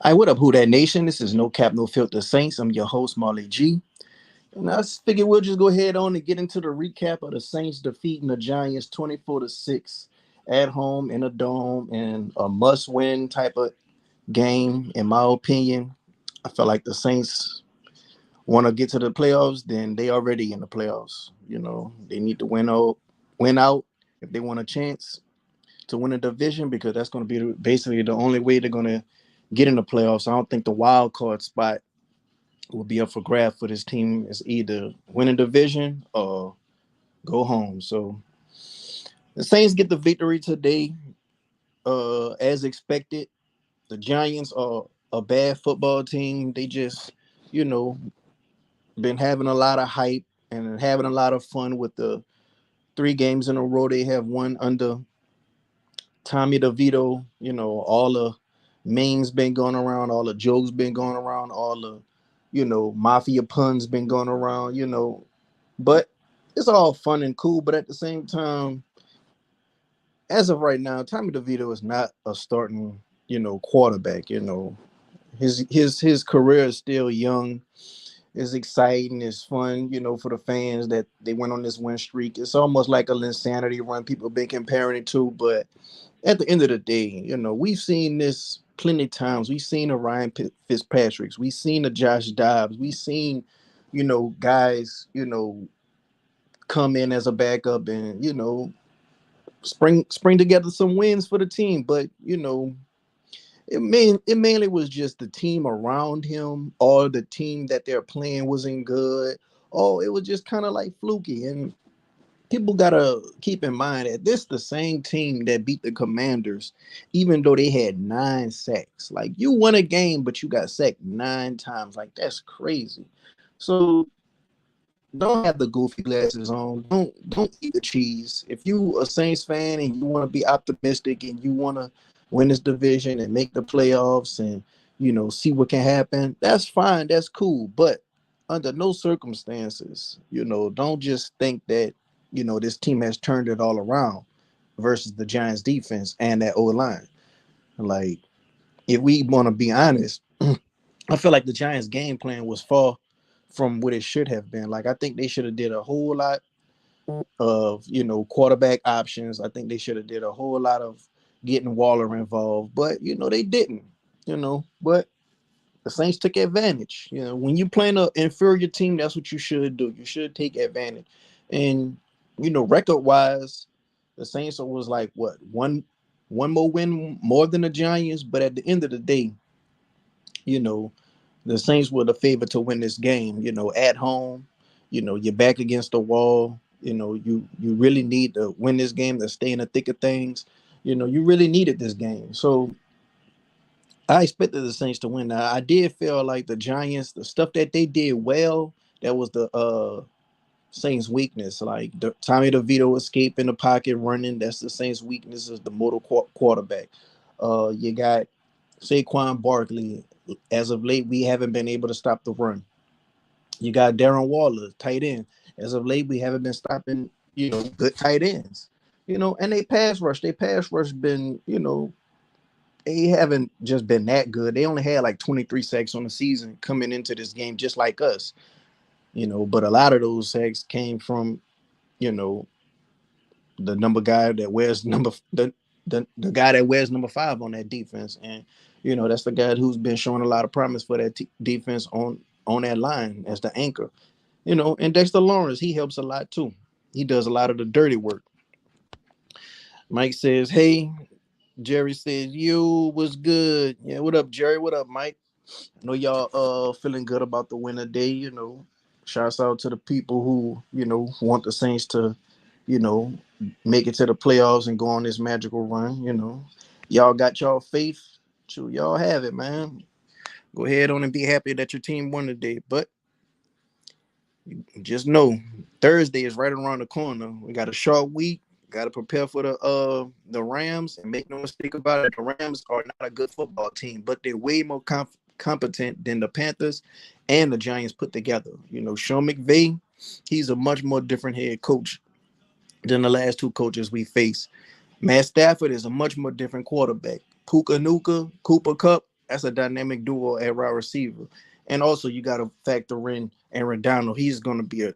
Hi, what up, Who That Nation? This is No Cap, No Filter Saints. I'm your host, Marley G. And I figured we'll just go ahead on and get into the recap of the Saints defeating the Giants 24-6 at home in a dome and a must-win type of game, in my opinion. I feel like the Saints want to get to the playoffs, then they already in the playoffs. They need to win out if they want a chance to win a division because that's going to be basically the only way they're going to get in the playoffs. I don't think the wild card spot will be up for grab for this team. Is either win a division or go home. So the Saints get the victory today, as expected. The Giants are a bad football team. They just, you know, been having a lot of hype and having a lot of fun with the 3 games in a row they have won under Tommy DeVito. All the memes been going around, all the jokes been going around, all the, mafia puns been going around, but it's all fun and cool. But at the same time, as of right now, Tommy DeVito is not a starting, quarterback. His career is still young. It's exciting. It's fun, for the fans that they went on this win streak. It's almost like a insanity run people have been comparing it to. But at the end of the day, we've seen this plenty of times. We've seen a Ryan Fitzpatrick's. We've seen a Josh Dobbs. We've seen, guys, come in as a backup and, spring together some wins for the team. But, it mainly was just the team around him or the team that they're playing wasn't good. Oh, it was just kind of like fluky. And people gotta keep in mind that this the same team that beat the Commanders, even though they had 9 sacks. Like you won a game, but you got sacked 9 times. Like that's crazy. So don't have the goofy glasses on. Don't eat the cheese. If you a Saints fan and you want to be optimistic and you want to win this division and make the playoffs and see what can happen, that's fine. That's cool. But under no circumstances, don't just think that this team has turned it all around versus the Giants defense and that O line. Like if we want to be honest, I feel like the Giants game plan was far from what it should have been. Like I think they should have did a whole lot of quarterback options. I think they should have did a whole lot of getting Waller involved, but they didn't. But the Saints took advantage. When you playing an inferior team, that's what you should do. You should take advantage. And record wise, the Saints was like what one more win more than the Giants, but at the end of the day, you know the Saints were the favorite to win this game. At home, you're back against the wall. You really need to win this game to stay in the thick of things. You really needed this game. So I expected the Saints to win. Now, I did feel like the Giants, the stuff that they did well, that was the Saints' weakness. Like Tommy DeVito escape in the pocket running, that's the Saints' weakness is the motor quarterback. You got Saquon Barkley. As of late, we haven't been able to stop the run. You got Darren Waller, tight end. As of late, we haven't been stopping, good tight ends. And they pass rush. They pass rush been, they haven't just been that good. They only had like 23 sacks on the season coming into this game, just like us. But a lot of those sacks came from, you know, the number guy that wears number the guy that wears number 5 on that defense, and that's the guy who's been showing a lot of promise for that defense on that line as the anchor. And Dexter Lawrence, he helps a lot too. He does a lot of the dirty work. Mike says, "Hey." Jerry says, "You was good." Yeah, what up, Jerry? What up, Mike? I know y'all feeling good about the winner day. Shouts out to the people who want the Saints to you know make it to the playoffs and go on this magical run. Y'all got y'all faith. True, y'all have it, man. Go ahead on and be happy that your team won today. But just know Thursday is right around the corner. We got a short week. Got to prepare for the Rams, and make no mistake about it. The Rams are not a good football team, but they're way more competent than the Panthers and the Giants put together. Sean McVay, he's a much more different head coach than the last 2 coaches we face. Matt Stafford is a much more different quarterback. Puka Nuka, Cooper Cup, That's a dynamic duo at wide receiver. And also you got to factor in Aaron Donald. He's going to be a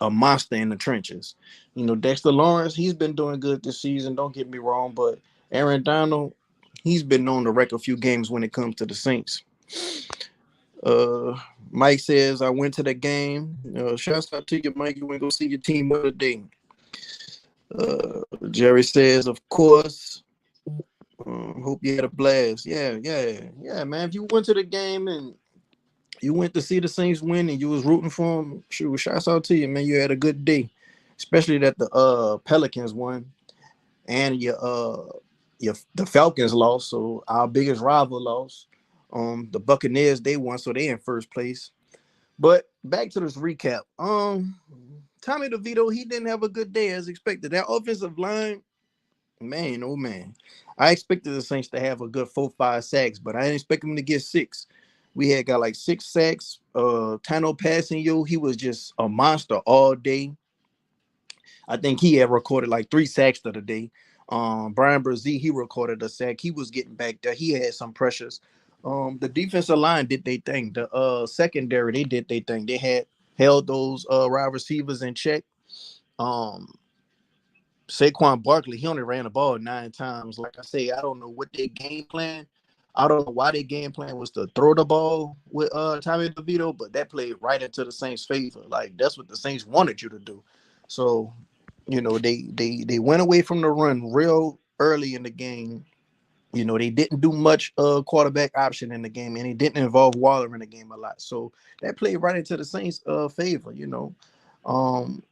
a monster in the trenches. You know, Dexter Lawrence, he's been doing good this season. Don't get me wrong, but Aaron Donald, he's been known to wreck a few games when it comes to the Saints. Uh, Mike says I went to the game. Shouts out to you, Mike. You went go see your team win today. Jerry says, of course. Hope you had a blast. Yeah, man. If you went to the game and you went to see the Saints win and you was rooting for them, shoot, shouts out to you, man. You had a good day, especially that the Pelicans won and your the Falcons lost. So our biggest rival lost. The Buccaneers they won, so they in first place. But back to this recap. Tommy DeVito, he didn't have a good day as expected. That offensive line, man, oh man. I expected the Saints to have a good 4-5 sacks, but I didn't expect them to get six. We had got like 6 sacks. Tano Passanio, he was just a monster all day. I think he had recorded like 3 sacks the day. Brian Brzee, he recorded a sack. He was getting back there. He had some pressures. The defensive line did they thing. The secondary, they did they thing. They had held those wide receivers in check. Um, Saquon Barkley, he only ran the ball 9 times. Like I say, I don't know what their game plan. I don't know why their game plan was to throw the ball with Tommy DeVito, but that played right into the Saints' favor. Like that's what the Saints wanted you to do. So, you know, they went away from the run real early in the game. You know, they didn't do much quarterback option in the game, and it didn't involve Waller in the game a lot. So that played right into the Saints' favor, you know. Um,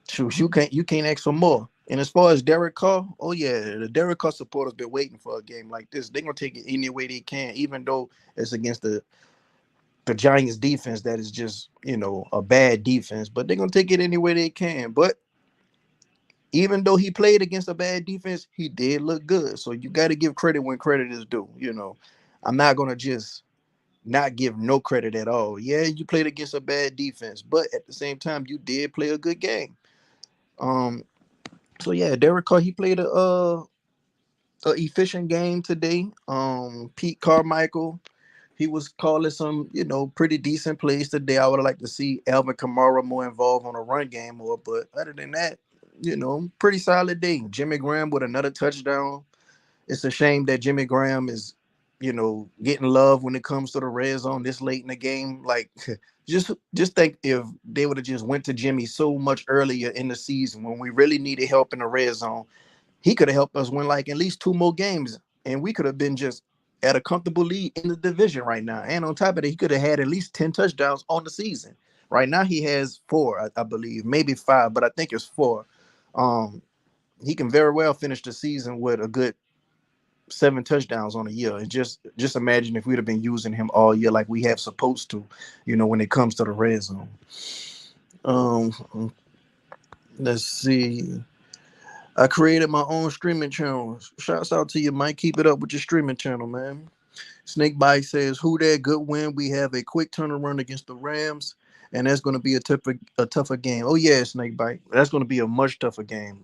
Shoot, you can't ask for more. And as far as Derek Carr, oh yeah, the Derek Carr supporters been waiting for a game like this. They're gonna take it any way they can, even though it's against the Giants defense that is just, you know, a bad defense. But they're gonna take it any way they can. But even though he played against a bad defense, he did look good. So you got to give credit when credit is due. You know, I'm not gonna just not give no credit at all. Yeah, you played against a bad defense, but at the same time, you did play a good game. Um, So yeah, Derek Carr he played a efficient game today. Pete Carmichael he was calling some pretty decent plays today. I would like to see Alvin Kamara more involved on a run game more, but other than that, pretty solid day. Jimmy Graham with another touchdown. It's a shame that Jimmy Graham is, getting love when it comes to the red zone this late in the game. Like, just think if they would have just went to Jimmy so much earlier in the season when we really needed help in the red zone, he could have helped us win like at least 2 more games, and we could have been just at a comfortable lead in the division right now. And on top of it, he could have had at least 10 touchdowns on the season. Right now, he has four, I believe, maybe five, but I think it's four. Um, he can very well finish the season with a good 7 touchdowns on a year. And just imagine if we'd have been using him all year like we have supposed to, when it comes to the red zone. Let's see. I created my own streaming channel. Shouts out to you, Mike. Keep it up with your streaming channel, man. Snake Bite says, "Who that good win? We have a quick turnaround against the Rams, and that's going to be a tougher game." Oh yeah, Snake Bite. That's going to be a much tougher game.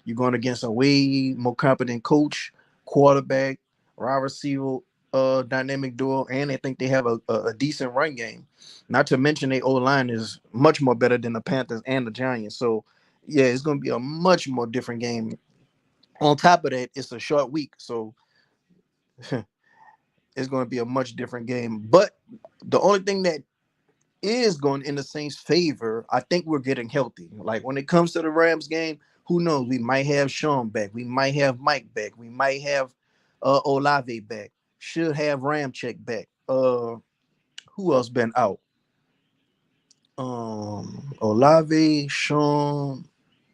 You're going against a way more competent coach, quarterback, wide receiver, dynamic duo, and I think they have a decent run game. Not to mention their O line is much more better than the Panthers and the Giants. So yeah, it's going to be a much more different game. On top of that, it's a short week, so it's going to be a much different game. But the only thing that is going in the Saints' favor, I think we're getting healthy. Like when it comes to the Rams game, who knows? We might have Sean back. We might have Mike back. We might have Olave back. Should have Ramchick back. Who else been out? Olave, Sean,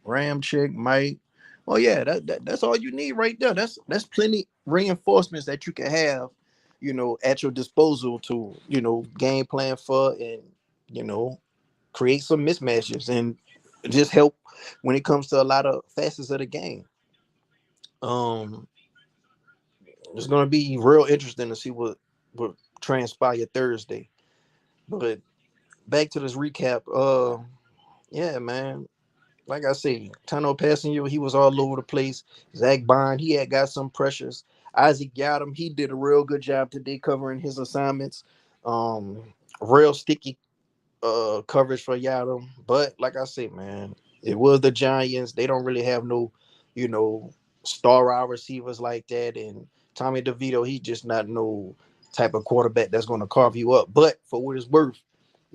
Ramchick, Mike. Oh yeah, that's all you need right there. That's plenty reinforcements that you can have, at your disposal to, game plan for and you know create some mismatches and just help when it comes to a lot of facets of the game. Um, it's gonna be real interesting to see what transpire Thursday. But back to this recap. Yeah, man. Like I say, Tano Passenger, he was all over the place. Zach Bond, he had got some pressures. Isaac Yiadom, he did a real good job today covering his assignments. Um, Real sticky coverage for Yiadom. But like I said, man, it was the Giants. They don't really have no, you know, star wide receivers like that. And Tommy DeVito, he's just not no type of quarterback that's going to carve you up. But for what it's worth,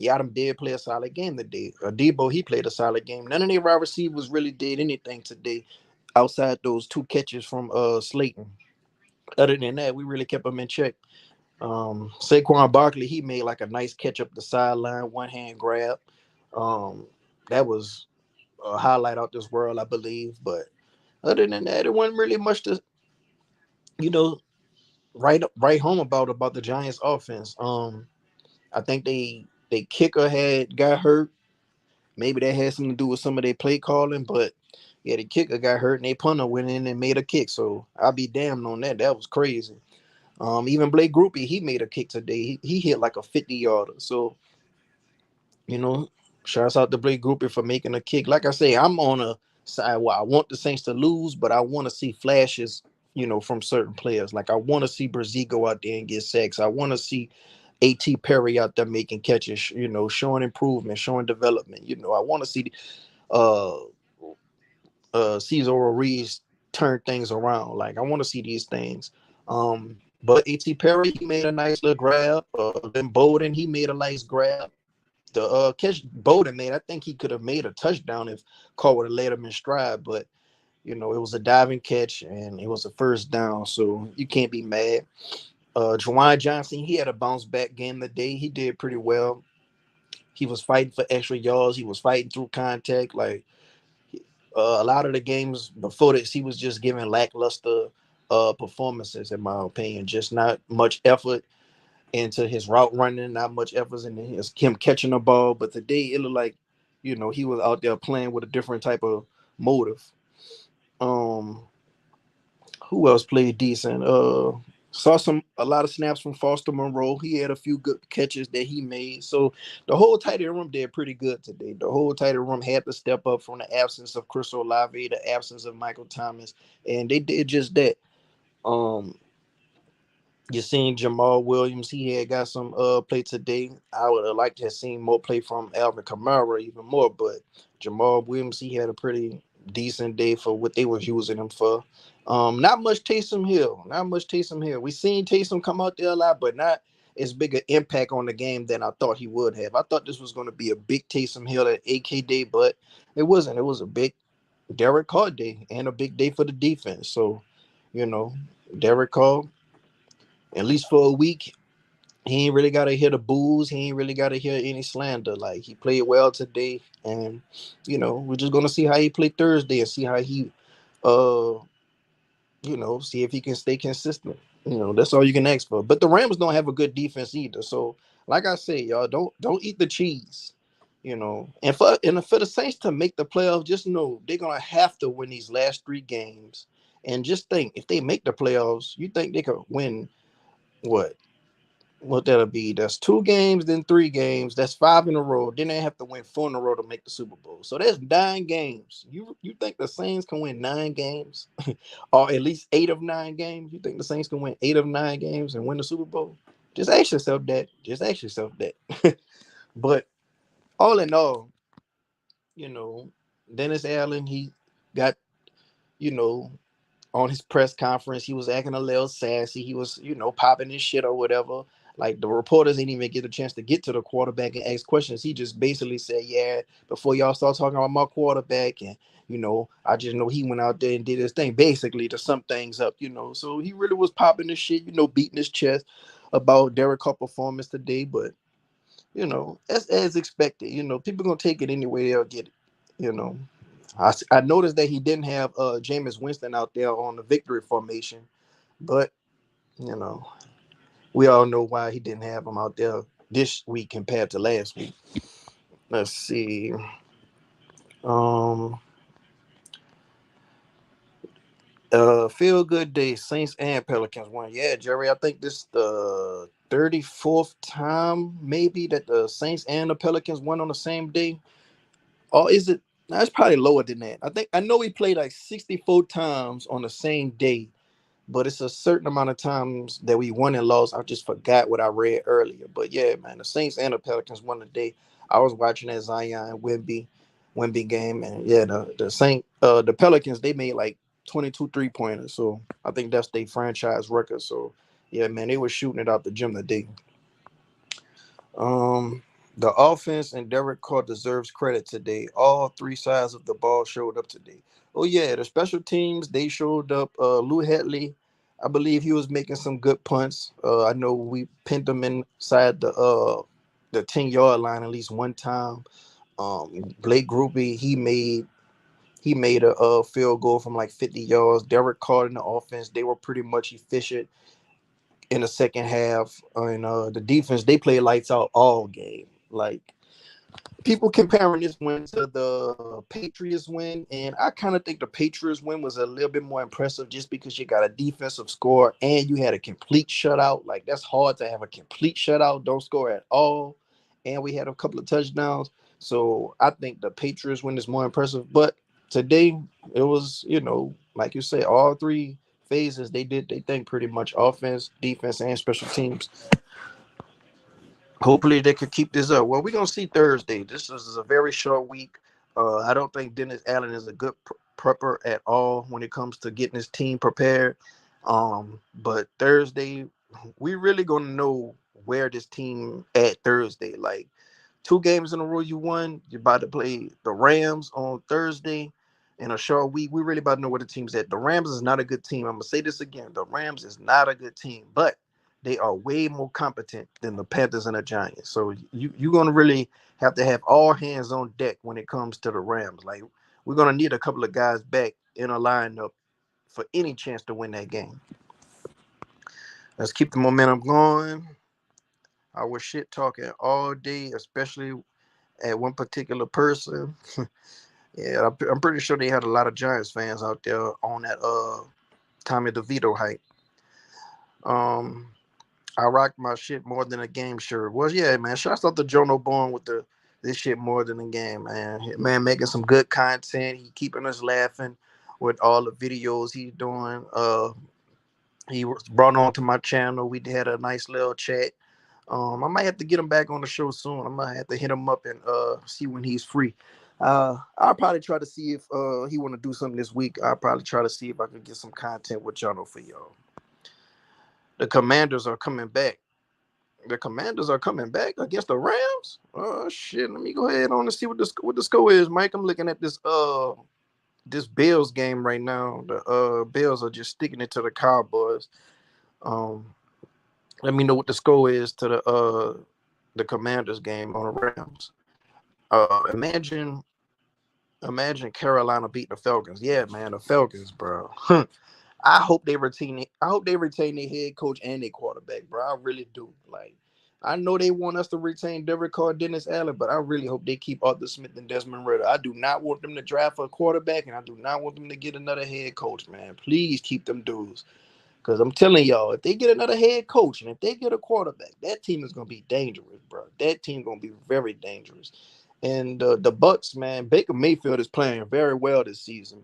Yiadom did play a solid game today. Debo, he played a solid game. None of their wide receivers really did anything today outside those two catches from Slayton. Other than that, we really kept them in check. Saquon Barkley, he made like a nice catch up the sideline, one hand grab. Um, that was a highlight out this world, I believe. But other than that, it wasn't really much to you know right home about the Giants offense. I think they kicker had got hurt. Maybe that had something to do with some of their play calling, but yeah, the kicker got hurt and they punter went in and made a kick. So I'll be damned on that. That was crazy. Even Blake Groupie, he made a kick today. He hit like a 50 yarder. So you know, shouts out to Blake Groupie for making a kick. Like I say, I'm on a side where I want the Saints to lose, but I want to see flashes, from certain players. Like I want to see Brzee go out there and get sacks. I want to see A.T. Perry out there making catches, showing improvement, showing development. I want to see uh Cesar Ruiz turn things around. Like I want to see these things. But A.T. Perry, he made a nice little grab. Then Bowden, he made a nice grab. The catch Bowden made, I think he could have made a touchdown if Carr would have let him in stride. But it was a diving catch and it was a first down, so you can't be mad. Juwan Johnson, he had a bounce back game today. He did pretty well. He was fighting for extra yards. He was fighting through contact. Like a lot of the games before this, he was just giving lackluster performances, in my opinion. Just not much effort into his route running, not much effort in him catching the ball. But today it looked like, he was out there playing with a different type of motive. Um, who else played decent? Saw a lot of snaps from Foster Monroe. He had a few good catches that he made. So the whole tight end room did pretty good today. The whole tight end room had to step up from the absence of Chris Olave, the absence of Michael Thomas, and they did just that. Um, You're seeing Jamal Williams. He had got some play today. I would have liked to have seen more play from Alvin Kamara even more, but Jamal Williams, he had a pretty decent day for what they was using him for. Not much Taysom Hill. Not much Taysom Hill. We seen Taysom come out there a lot, but not as big an impact on the game than I thought he would have. I thought this was going to be a big Taysom Hill at AK day, but it wasn't. It was a big Derek Carr day and a big day for the defense. So, you know, Derek Carr, at least for a week, he ain't really got to hear the boos. He ain't really got to hear any slander. Like he played well today, and we're just gonna see how he played Thursday and see how he, uh, see if he can stay consistent. That's all you can ask for. But the Rams don't have a good defense either. So, like I said, y'all don't eat the cheese. And for the Saints to make the playoffs, just know they're gonna have to win these last three games. And just think, if they make the playoffs, you think they could win what? What that'll be? That's two games, then three games. That's five in a row. Then they have to win four in a row to make the Super Bowl. So that's 9 games. You think the Saints can win 9 games, or at least 8 of 9 games? You think the Saints can win 8 of 9 games and win the Super Bowl? Just ask yourself that. Just ask yourself that. But all in all, you know, Dennis Allen, he got you know on his press conference, he was acting a little sassy. He was, popping his shit or whatever. Like the reporters didn't even get a chance to get to the quarterback and ask questions. He just basically said, "Yeah, before y'all start talking about my quarterback, and I just know he went out there and did his thing, basically to sum things up." So he really was popping his shit, beating his chest about Derek Carr performance today. But as expected, people gonna take it any way they'll get it. You know, I noticed that he didn't have Jameis Winston out there on the victory formation, but you know we all know why he didn't have him out there this week compared to last week. Let's see. Um, Feel good day. Saints and Pelicans won. Yeah, Jerry. I think this is the 34th time maybe that the Saints and the Pelicans won on the same day. Or is it? That's probably lower than that. I know we played like 64 times on the same day. but it's a certain amount of times that we won and lost. I just forgot what I read earlier. But yeah, man, the Saints and the Pelicans won today. I was watching that Zion Wimby game, and yeah, the Pelicans, they made like 22 3-pointers. So I think that's their franchise record. So yeah, man, they were shooting it out the gym today. Um, the offense and Derek Carr deserves credit today. All three sides of the ball showed up today. Oh yeah, the special teams, they showed up. Lou Headley, I believe he was making some good punts. I know we pinned him inside the 10-yard line at least one time. Blake Groupie, he made a, field goal from like 50 yards. Derek Carr in the offense, they were pretty much efficient in the second half. And the defense, they played lights out all game. Like, people comparing this win to the Patriots win, and I kind of think the Patriots win was a little bit more impressive just because you got a defensive score and you had a complete shutout. Like, that's hard to have a complete shutout, don't score at all, and we had a couple of touchdowns. So I think the Patriots win is more impressive. But today it was, like you say, all three phases they did they think pretty much: offense, defense, and special teams. Hopefully they could keep this up. Well, we're gonna see Thursday. This is a very short week. I don't think Dennis Allen is a good prepper at all when it comes to getting his team prepared. But Thursday, we really gonna know where this team at Thursday. Like, 2 games in a row you won. You're about to play the Rams on Thursday in a short week. We really about to know where the team's at. The Rams is not a good team. I'm gonna say this again. The Rams is not a good team, but they are way more competent than the Panthers and the Giants. So you're gonna really have to have all hands on deck when it comes to the Rams. Like, we're gonna need a couple of guys back in a lineup for any chance to win that game. Let's keep the momentum going. I was shit talking all day, especially at one particular person. Yeah, I'm pretty sure they had a lot of Giants fans out there on that Tommy DeVito hype. Um, I rocked my shit more than a game shirt. Well, yeah, man. Shouts out to Jono Born with the this shit more than a game, man. Man, making some good content. He keeping us laughing with all the videos he's doing. He was brought on to my channel. We had a nice little chat. I might have to get him back on the show soon. I might have to hit him up and see when he's free. I'll probably try to see if he want to do something this week. I'll probably try to see if I can get some content with Jono for y'all. The Commanders are coming back. The Commanders are coming back against the Rams. Oh shit! Let me go ahead on and see what the score is, Mike. I'm looking at this Bills game right now. The Bills are just sticking it to the Cowboys. Um, Let me know what the score is to the Commanders game on the Rams. Imagine Carolina beat the Falcons. Yeah, man, the Falcons, bro. I hope they retain it. I hope they retain their head coach and their quarterback, bro. I really do. Like, I know they want us to retain Derek Carr, Dennis Allen, but I really hope they keep Arthur Smith and Desmond Ritter. I do not want them to draft a quarterback, and I do not want them to get another head coach, man. Please keep them dudes. Because I'm telling y'all, if they get another head coach and if they get a quarterback, that team is going to be dangerous, bro. That team going to be very dangerous. And the Bucks, man, Baker Mayfield is playing very well this season.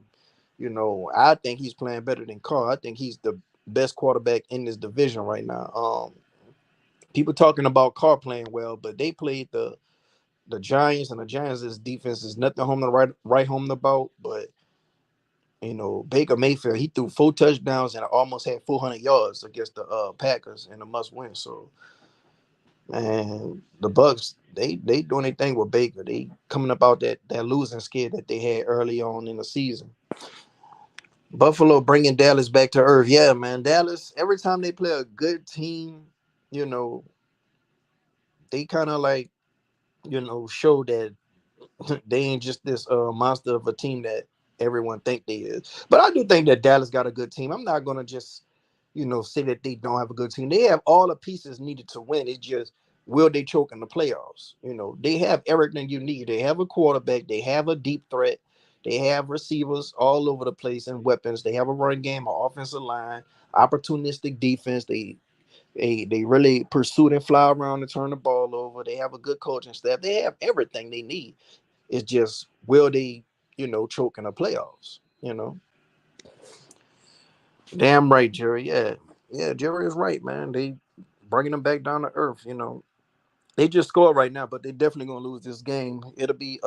I think he's playing better than Carr. I think he's the best quarterback in this division right now. People talking about Carr playing well, but they played the Giants, and the Giants' defense is nothing home to right home about. But Baker Mayfield, he threw 4 touchdowns and almost had 400 yards against the Packers in a must win. So, man, the Bucks, they doing their thing with Baker. They coming up out that losing skid that they had early on in the season. Buffalo bringing Dallas back to earth. Yeah, man, Dallas. Every time they play a good team, you know, they kind of like show that they ain't just this monster of a team that everyone think they is. But I do think that Dallas got a good team. I'm not gonna just say that they don't have a good team. They have all the pieces needed to win. It's just, will they choke in the playoffs? They have everything you need. They have a quarterback. They have a deep threat. They have receivers all over the place and weapons. They have a run game, an offensive line, opportunistic defense. They really pursue and fly around and turn the ball over. They have a good coaching staff. They have everything they need. It's just, will they, choke in the playoffs? Damn right, Jerry. Yeah, yeah, Jerry is right, man. They bringing them back down to earth. They just scored right now, but they definitely gonna lose this game. It'll be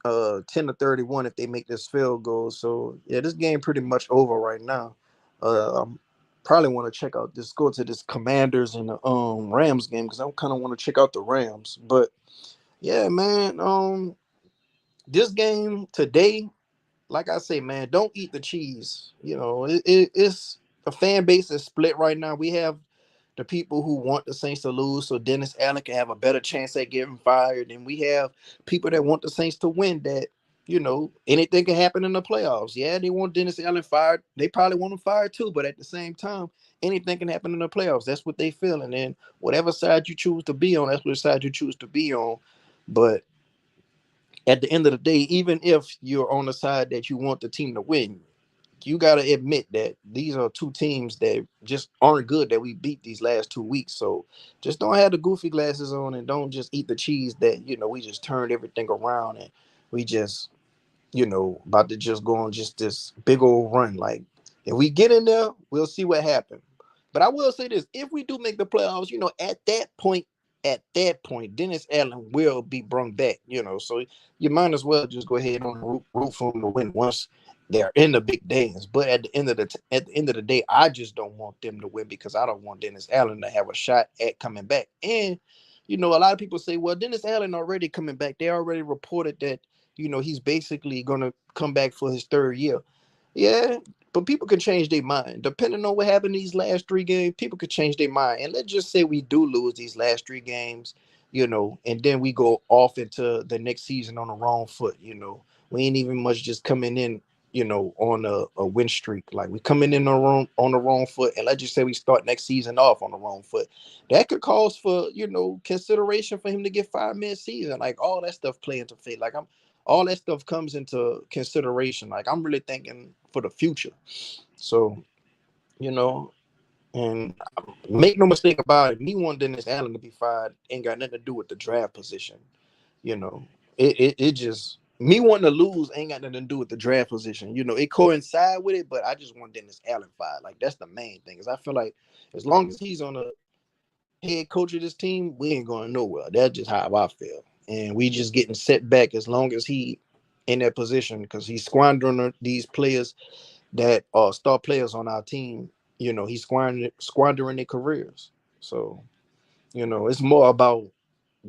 10-31 if they make this field goal. So yeah, this game pretty much over right now. Probably want to check out this go to this Commanders and the Rams game because I kind of want to check out the Rams. But yeah, man, this game today, like I say, man, don't eat the cheese. It's a fan base is split right now. We have the people who want the Saints to lose so Dennis Allen can have a better chance at getting fired. And we have people that want the Saints to win that, anything can happen in the playoffs. Yeah, they want Dennis Allen fired. They probably want him fired too, but at the same time, anything can happen in the playoffs. That's what they feel. And then whatever side you choose to be on, that's what side you choose to be on. But at the end of the day, even if you're on the side that you want the team to win, you got to admit that these are two teams that just aren't good that we beat these last 2 weeks. So just don't have the goofy glasses on and don't just eat the cheese that, we just turned everything around and we just about to just go on just this big old run. Like, if we get in there, we'll see what happens. But I will say this: if we do make the playoffs, at that point, Dennis Allen will be brought back. So you might as well just go ahead and root for him to win once they're in the big dance. But at the end of the day, I just don't want them to win because I don't want Dennis Allen to have a shot at coming back. And a lot of people say, well, Dennis Allen already coming back. They already reported that he's basically going to come back for his third year. Yeah, but people can change their mind. Depending on what happened these last 3 games, people could change their mind. And let's just say we do lose these last 3 games, and then we go off into the next season on the wrong foot. We ain't even much just coming in, on a win streak. Like, we coming in on the wrong foot, and let's just say we start next season off on the wrong foot. That could cause for consideration for him to get 5 mid season. Like, all that stuff play into fate. Like, all that stuff comes into consideration. Like, I'm really thinking for the future. So, you know, and make no mistake about it, me wanting Dennis Allen to be fired ain't got nothing to do with the draft position. You know, it just me wanting to lose ain't got nothing to do with the draft position. It coincide with it, but I just want Dennis Allen fired. Like, that's the main thing. Is I feel like as long as he's on the head coach of this team, we ain't going nowhere. That's just how I feel. And we just getting set back as long as he in that position because he's squandering these players that are star players on our team. He's squandering their careers. So, it's more about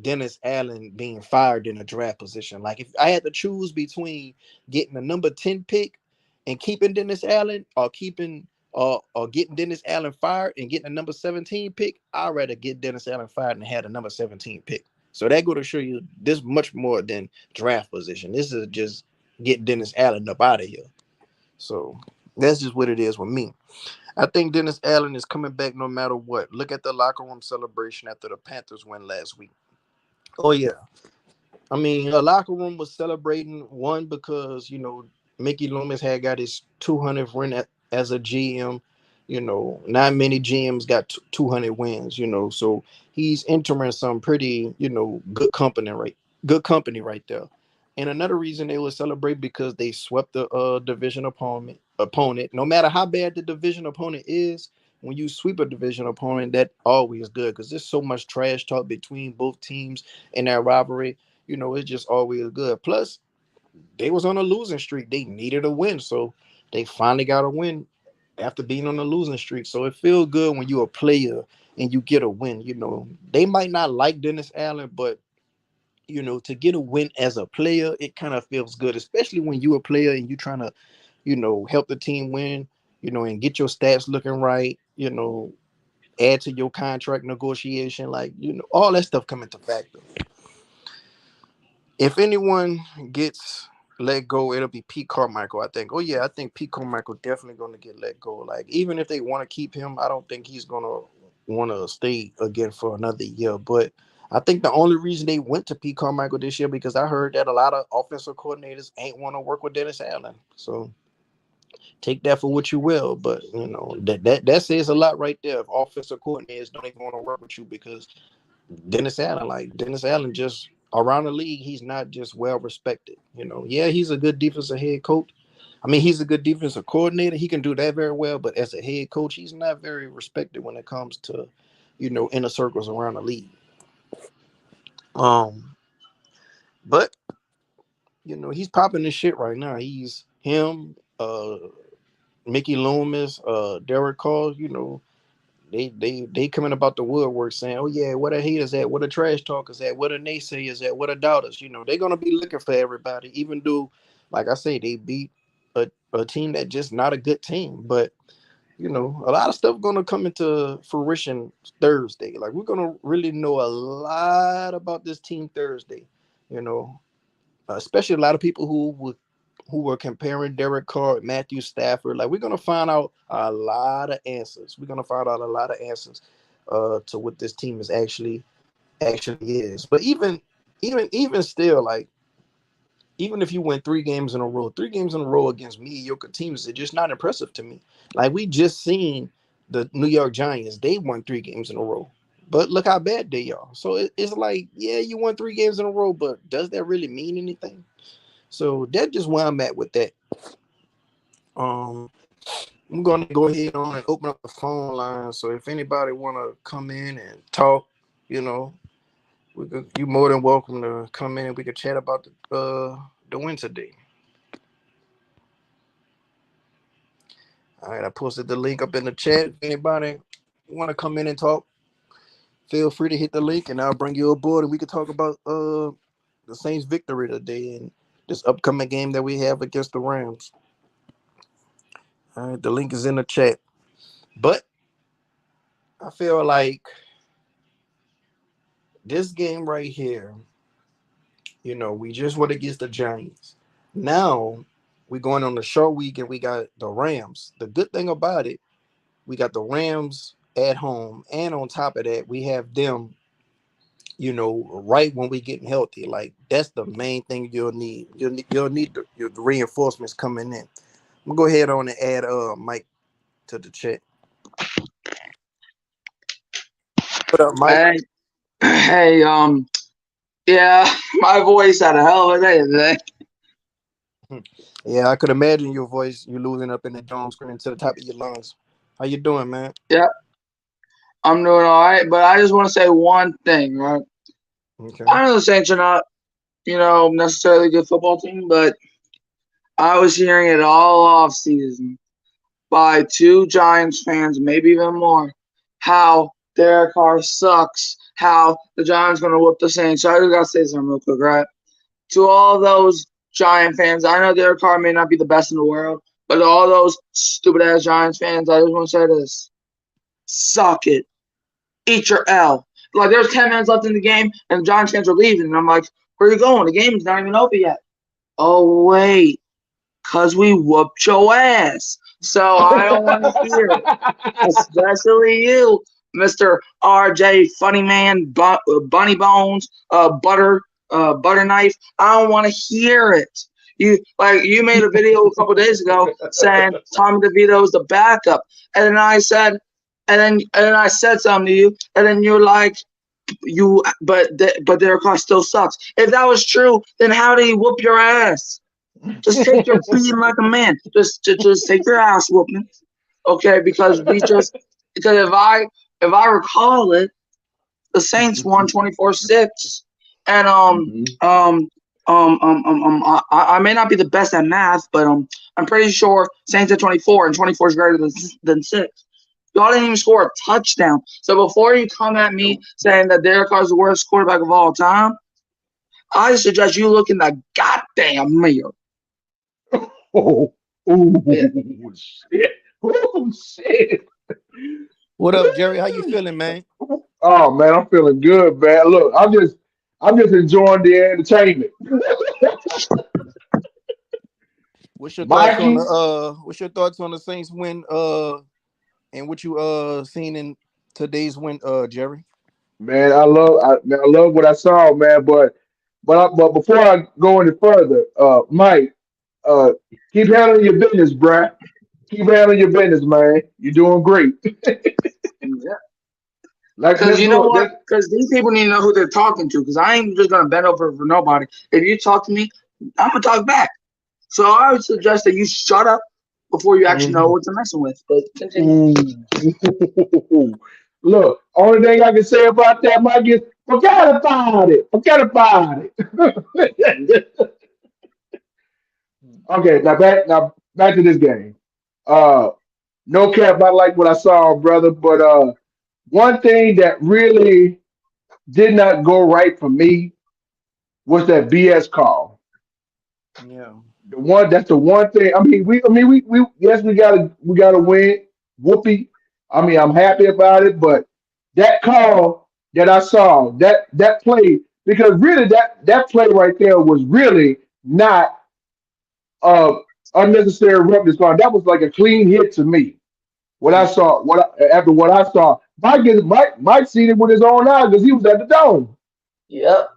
Dennis Allen being fired in a draft position. Like, if I had to choose between getting the number 10 pick and keeping Dennis Allen or getting Dennis Allen fired and getting a number 17 pick, I'd rather get Dennis Allen fired and have a number 17 pick. So that go to show you this much more than draft position. This is just get Dennis Allen up out of here. So that's just what it is with me. I think Dennis Allen is coming back no matter what. Look at the locker room celebration after the Panthers win last week. Oh yeah, I mean, the locker room was celebrating one because Mickey Loomis had got his 200th win as a GM. Not many GMs got 200 wins. So he's entering some pretty good company right there. And another reason they will celebrate because they swept the division opponent. No matter how bad the division opponent is, when you sweep a division opponent, that always good because there's so much trash talk between both teams in that rivalry. It's just always good. Plus, they was on a losing streak. They needed a win, so they finally got a win after being on a losing streak. So it feels good when you're a player and you get a win. They might not like Dennis Allen, but to get a win as a player, it kind of feels good, especially when you're a player and you're trying to, help the team win, and get your stats looking right, add to your contract negotiation, like, all that stuff come into factor. If anyone gets let go, it'll be Pete Carmichael, I think. Oh yeah, I think Pete Carmichael definitely going to get let go. Like, even if they want to keep him, I don't think he's going to want to stay again for another year. But I think the only reason they went to Pete Carmichael this year because I heard that a lot of offensive coordinators ain't want to work with Dennis Allen. So take that for what you will. But that says a lot right there. If offensive coordinators don't even want to work with you because Dennis Allen just around the league, he's not just well respected. Yeah, he's a good defensive head coach, I mean, he's a good defensive coordinator. He can do that very well, but as a head coach, he's not very respected when it comes to, inner circles around the league. Um, but he's popping this shit right now. He's him, Mickey Loomis, Derek Carr. They coming about the woodwork saying, "Oh yeah, what a haters at, what a trash talkers at, what a naysayers at, what a doubters." They're gonna be looking for everybody, even though, like I say, they beat a team that just not a good team. But a lot of stuff gonna come into fruition Thursday. Like we're gonna really know a lot about this team Thursday. You know, Especially a lot of people who were comparing Derek Carr and Matthew Stafford. Like we're gonna find out a lot of answers. We're gonna find out a lot of answers to what this team is actually is. But even still, like even if you win 3 games in a row against mediocre teams, it's just not impressive to me. Like we just seen the New York Giants, they won 3 games in a row. But look how bad they are. So it's like, yeah, you won 3 games in a row, but does that really mean anything? So that's just where I'm at with that. Um, I'm gonna go ahead on and open up the phone line. So if anybody wanna come in and talk, you know, you're more than welcome to come in and we could chat about the win today. All right, I posted the link up in the chat. If anybody want to come in and talk, feel free to hit the link and I'll bring you aboard and we can talk about the Saints victory today and this upcoming game that we have against the Rams. All right, the link is in the chat. But I feel like this game right here, we just went against the Giants. Now we're going on the short week and we got the Rams. The good thing about it, we got the Rams at home, and on top of that, we have them, right when we getting healthy. Like that's the main thing you'll need. You'll need the reinforcements coming in. I'm gonna go ahead on and add Mike to the chat. What up, Mike? Hey, hey, yeah, my voice had a hell of a day today. Yeah, I could imagine your voice, you losing up in the dome screen to the top of your lungs. How you doing, man? Yeah, I'm doing all right, but I just want to say one thing, right? Okay. I know the Saints are not, necessarily a good football team, but I was hearing it all off season by two Giants fans, maybe even more, how Derek Carr sucks, how the Giants going to whoop the Saints. So I just got to say something real quick, right? To all those Giant fans, I know Derek Carr may not be the best in the world, but to all those stupid ass Giants fans, I just want to say this: suck it, eat your L. Like there's 10 minutes left in the game, and the Giants fans are leaving, and I'm like, where are you going? The game's not even over yet. Oh wait, cause we whooped your ass. So I don't want to hear it, especially you, Mr. RJ Funny Man, Bunny Bones, Butter Knife. I don't want to hear it. You made a video a couple days ago saying Tommy DeVito's the backup, and then I said, and then I said something to you, and then you're like, but Derek Carr still sucks. If that was true, then how did he whoop your ass? Just take your beating like a man. Just take your ass whooping, okay? Because if I recall it, the Saints won 24-6, and I may not be the best at math, but I'm pretty sure Saints at 24 and 24 is greater than 6. Y'all didn't even score a touchdown. So before you come at me saying that Derek Carr is the worst quarterback of all time, I suggest you look in the goddamn mirror. Oh, oh, Yeah. shit. Oh, shit. What up, Jerry? How you feeling, man? Oh man, I'm feeling good, man. Look, I'm just enjoying the entertainment. Mikey, What's your thoughts on the Saints win and what you seen in today's win, Jerry? man, man, I love what I saw, man. But before I go any further, Mike, uh, keep handling your business, bruh. Keep handling your business, man. You're doing great. Because Let's you know do it. what? Because these people need to know who they're talking to. Because I ain't just gonna bend over for nobody. If you talk to me, I'm gonna talk back. So I would suggest that you shut up before you actually know Mhm. what you're messing with. But continue. Ooh. Look, only thing I can say about that, Mike, is forget about it. Forget about it. Okay, now back to this game. Uh, no cap, I like what I saw, brother. But one thing that really did not go right for me was that BS call. Yeah. That's the one thing. I mean, we yes, we gotta win. Whoopee. I mean, I'm happy about it, but that call that I saw, that play, because really that play right there was really not uh unnecessary roughness call. That was like a clean hit to me. What I Yeah. saw, after what I saw, Mike seen it with his own eyes because he was at the dome, Yep.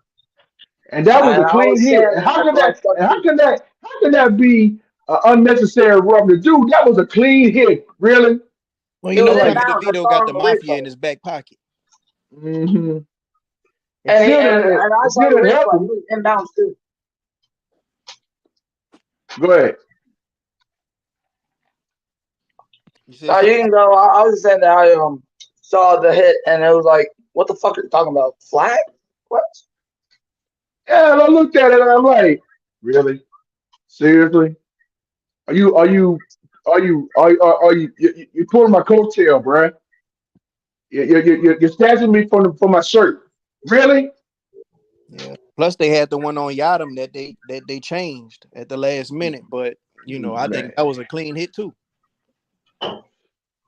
and that was And a I clean was hit. saying And that for like fucking weeks. how can that be unnecessary roughness, dude? That was a clean hit, really. Well, It you was know, Like, Tommy inbounds. I DeVito saw got it the on the mafia in replay. his back pocket. hmm it And, he, still and, didn't, and I it saw still the didn't help replay. He him. was inbounds too. Go ahead. You So said something? you can go. I was just saying that I saw the hit and it was like, what the fuck are you talking about? Flag? What? Yeah, and I looked at it and I'm like, really? Seriously? Are you are you are you pulling my coattail, bruh? You're snatching me from my shirt. Really? Yeah. Plus, they had the one on Yadam that they changed at the last minute, but I think Man, that was a clean hit too.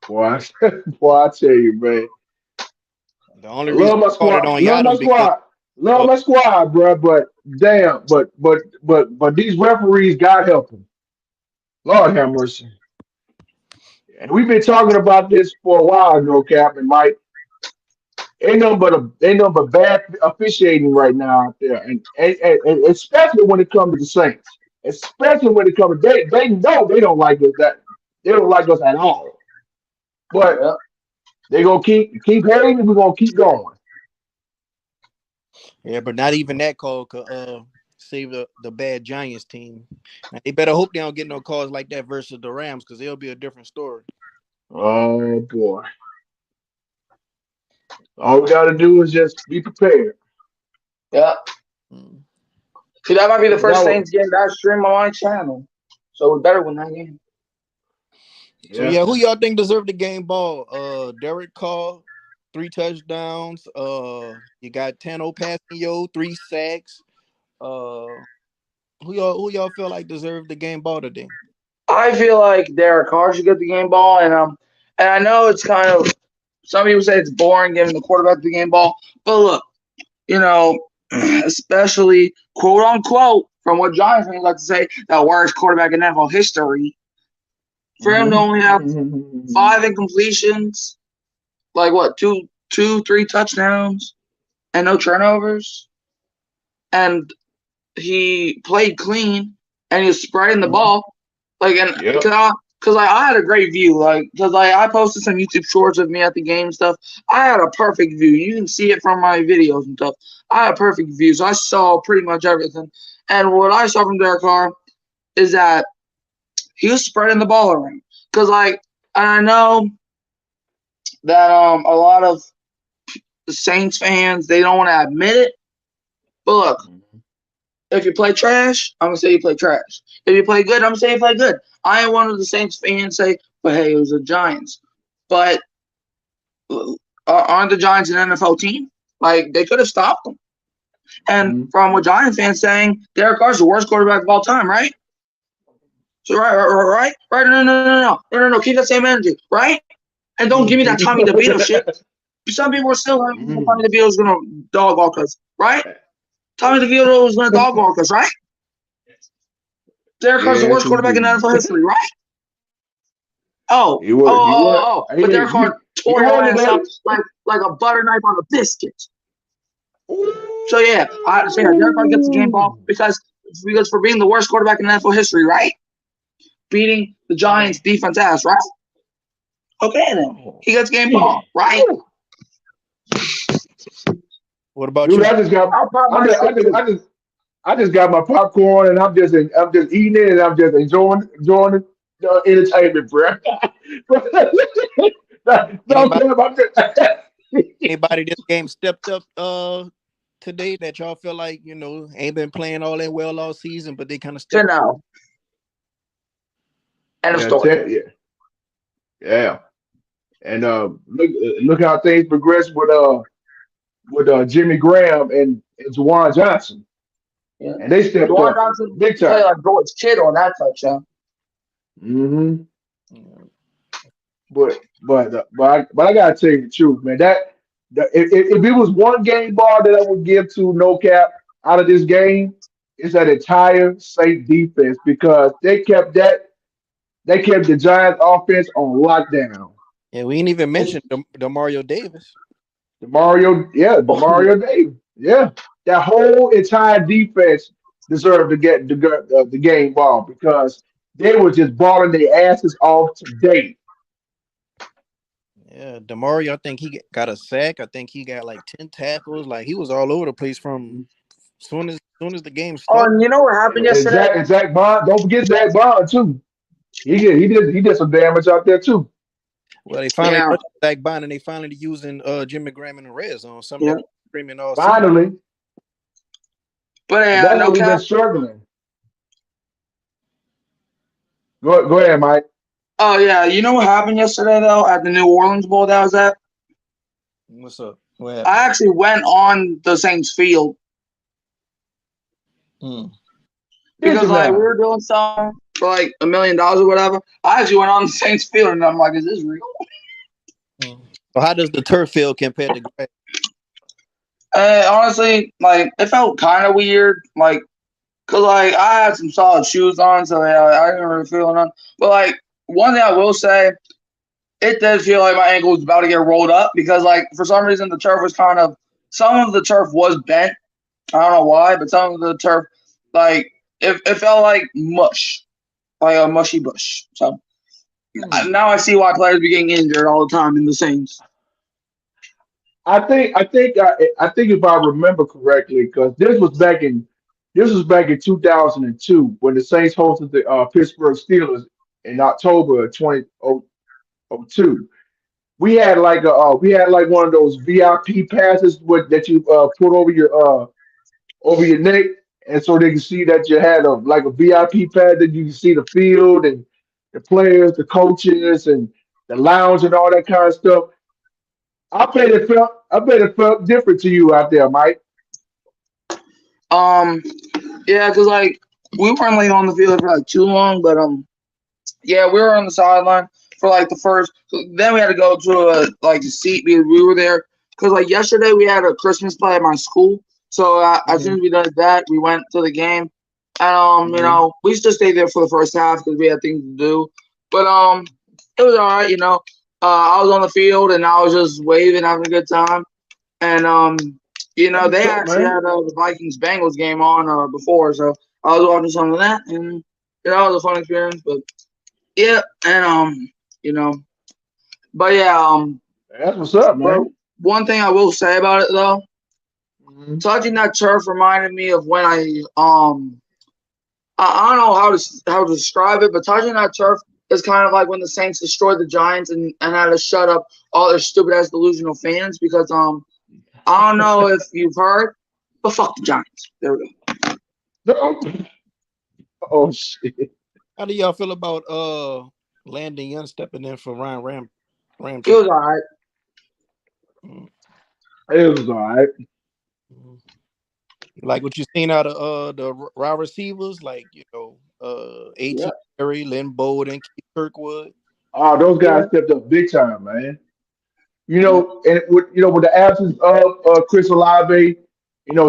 boy, boy, I tell you, man. The only I reason love my I called it squad. on Love my Yadam because squad. Love uh, my squad, bro. But damn, but these referees, God help them. Lord have mercy. And we've been talking about this for a while, no cap and Mike. Ain't nothing but bad officiating right now out there, and especially when it comes to the Saints. Especially when it comes, they know they don't like us that they don't like us at all. But Yep. they gonna keep hating, and we're gonna keep going. yeah, but not even that call could save the bad Giants team. Now, they better hope they don't get no calls like that versus the Rams because it'll be a different story. Oh boy. All we gotta do is just be prepared. Yep. Mm. See, that might be the 'Cause first that was, Saints game that I stream on my channel. So we better win that game. So yeah. yeah, who y'all think deserved the game ball? Derek Carr, 3 touchdowns. You got Tano Pascal, 3 sacks. Uh, who y'all feel like deserved the game ball today? I feel like Derek Carr should get the game ball, and I know it's kind of some people say it's boring giving the quarterback the game ball, but look, you know, especially quote unquote from what Giants fans like to say, that worst quarterback in NFL history. For him to only have Mhm. 5 incompletions, like what, two, 3 touchdowns, and no turnovers, and he played clean and he was spreading the ball. Like, and Yep. because I had a great view, like, because I posted some YouTube shorts of me at the game and stuff. I had a perfect view. You can see it from my videos and stuff. I had a perfect view, so I saw pretty much everything. And what I saw from Derek Carr is that he was spreading the ball around. Because, like, and I know that a lot of the Saints fans, they don't want to admit it, but look, if you play trash, I'm gonna say you play trash. If you play good, I'm gonna say you play good. I ain't one of the Saints fans say, but hey, it was the Giants. But aren't the Giants an NFL team? Like they could have stopped them. And Mhm. from what Giants fans saying, Derek Carr's the worst quarterback of all time, right? So right. No. Keep that same energy, right? And don't give me that Tommy DeVito shit. Some people are still like, Tommy Mhm. DeVito's gonna dog walk us, right? Tommy DeVito was gonna dog walk us, right? Derek Carr's the Yes, worst quarterback in indeed. NFL history, right? Oh, He was. He was. but Derek Carr He tore your wanted ass that. up like a butter knife on a biscuit. So yeah, I say that Derek Carr gets the game ball Ooh. because for being the worst quarterback in NFL history, right? Beating the Man. Giants defense ass, right? Okay then. Oh. He gets game Yeah. ball, right? Ooh. What about Dude, you? I just got. I'll pop I my just. I shit just. too. I just. I just got my popcorn and I'm just eating it and I'm just enjoying the entertainment, bro. No, Anybody I'm just, anybody this game stepped up today that y'all feel like, ain't been playing all that well all season, but they kind of To stepped. now. End of yeah, story. yeah, yeah. And look how things progress with Jimmy Graham and Juwan Johnson, Yeah. and they stepped Dwan up Johnson big played time. like George Kittle on that touchdown. Hmm. Mm. But I gotta tell you the truth, man. If it was one game ball that I would give to No Cap out of this game, it's that entire safe defense because they kept the Giants offense on lockdown. Yeah, we ain't even mentioned the Mario Davis. The Mario Davis, yeah, that whole entire defense deserved to get the game ball because they were just balling their asses off today. Yeah, Demario, I think he got a sack. I think he got like 10 tackles. Like he was all over the place from soon as the game Oh, started. and you know what happened yesterday? And Zach Bond, don't forget Zach Bond too. He did some damage out there too. Well, they finally Yeah, rushed Zach Bond and they finally using Jimmy Graham in the red zone. Something yeah. that we screaming all season. Finally, But and that's no what we've been cap. struggling. Go ahead, Mike. Oh yeah, you know what happened yesterday though at the New Orleans Bowl that I was at? What's up? What happened? I actually went on the Saints field Mm. Did because you like we now? were doing something for like $1 million or whatever. I actually went on the Saints field and I'm like, is this real? Mm. So how does the turf feel compared to grass? Honestly, like it felt kind of weird, like cause like I had some solid shoes on, so yeah, I didn't really feel none. But like one thing I will say, it did feel like my ankle was about to get rolled up because like for some reason the turf was kind of some of the turf was bent. I don't know why, but some of the turf like it felt like mush, like a mushy bush. So Mm. now I see why players be getting injured all the time in the Saints. I think if I remember correctly, because this was back in 2002 when the Saints hosted the Pittsburgh Steelers in October of 2002. We had like one of those VIP passes that you put over your neck, and so they can see that you had a VIP pad that you can see the field and the players, the coaches, and the lounge and all that kind of stuff. I bet it felt different to you out there, Mike. Um, yeah, cause like we weren't like on the field for like too long, but yeah, we were on the sideline for like the first. Then we had to go to a like a seat because we were there. Cause like yesterday we had a Christmas play at my school, so as soon Hmm. as we done that, we went to the game, and Hmm. we just stayed there for the first half because we had things to do. But it was all right, you know. I was on the field and I was just waving, having a good time, and That's they what's up, actually man. had the Vikings Bengals game on before, so I was watching some of that, and that was a fun experience. But yeah, and you know, but yeah, That's what's up, but man. one thing I will say about it though, Hmm. touching that turf reminded me of when I don't know how to describe it, but touching that turf is kind of like when the Saints destroyed the Giants and had to shut up all their stupid ass delusional fans because I don't know if you've heard, but fuck the Giants. There we go. Oh shit! How do y'all feel about Landon Young stepping in for Ryan It Ramchick? was all right. Mm. It was all right. Mm. Like what you seen out of the wide receivers, like Yeah, A.T. Perry, Lynn Bowden, Keith Kirkwood. Oh, those yeah, guys stepped up big time, man. yeah. With the absence of Chris Olave,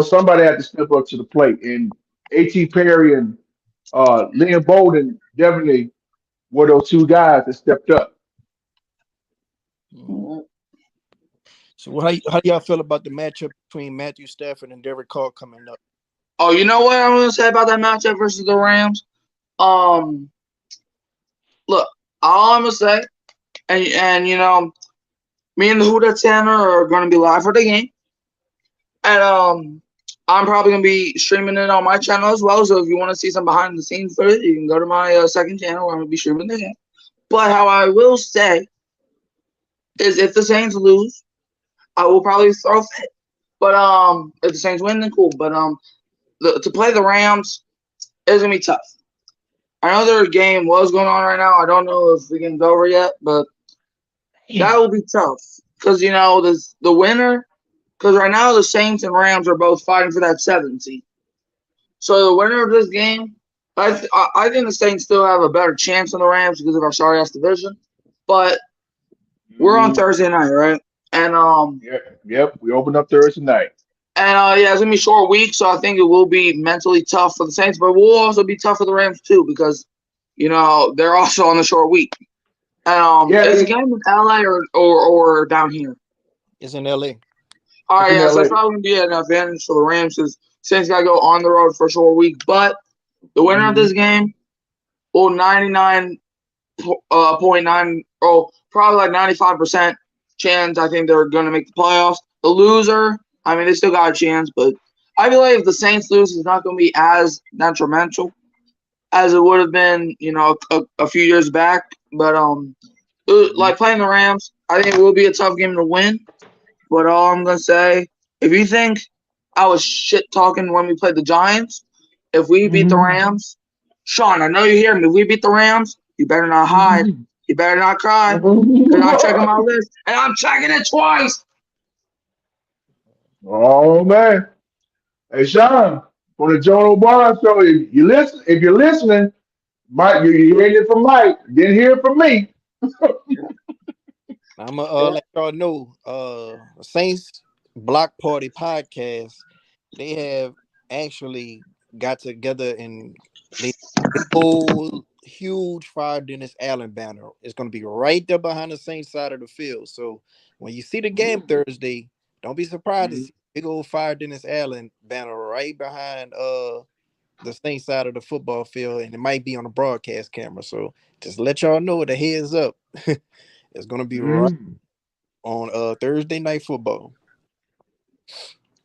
somebody had to step up to the plate, and A.T. Perry and Liam Bolden definitely were those two guys that stepped up. Mm. So how do y'all feel about the matchup between Matthew Stafford and Derek Carr coming up? Oh, you know what I'm gonna say about that matchup versus the Rams? Um, look, all I'm gonna say, and me and the Huda Tanner are gonna be live for the game, and I'm probably gonna be streaming it on my channel as well. So if you want to see some behind the scenes footage, you can go to my second channel where I'm gonna be streaming the game. But how I will say is, if the Saints lose, I will probably throw fit. But if the Saints win, then cool. But to play the Rams is gonna be tough. I know their game was going on right now. I don't know if the game's over yet, but that will be tough because the winner. Because right now the Saints and Rams are both fighting for that 7th seed. So the winner of this game, I think the Saints still have a better chance than the Rams because of our sorry ass division. But we're on Thursday night, right? And Yep. We open up Thursday night. yeah, it's gonna be a short week, so I think it will be mentally tough for the Saints, but it will also be tough for the Rams too because they're also on the short week. And Yeah, is the game in LA or down here? It's in LA. All it's right, in yeah, so LA. it's probably gonna be an advantage for the Rams because Saints gotta go on the road for a short week. But the winner of this game will 99.9, probably like 95% chance. I think they're gonna make the playoffs. The loser, I mean, they still got a chance, but I feel like if the Saints lose, it's not gonna be as detrimental as it would have been, a few years back. But like playing the Rams, I think it will be a tough game to win. But all I'm gonna say, if you think I was shit talking when we played the Giants, if we beat the Rams, Sean, I know you hear me. If we beat the Rams, you better not hide. You better not cry. Because I'm checking my list, and I'm checking it twice. Oh man. Hey Sean, from the Joan O'Brien show, if you're listening, Mike, you heard it from Mike, didn't hear it from me. I'm gonna let y'all know. Saints Block Party podcast. They have actually got together and they big old huge Fire Dennis Allen banner. It's gonna be right there behind the Saints side of the field. So when you see the game Thursday, don't be surprised to see big old Fire Dennis Allen banner right behind the Saints side of the football field, and it might be on the broadcast camera. So just let y'all know the heads up. It's gonna be right Mm, on Thursday night football.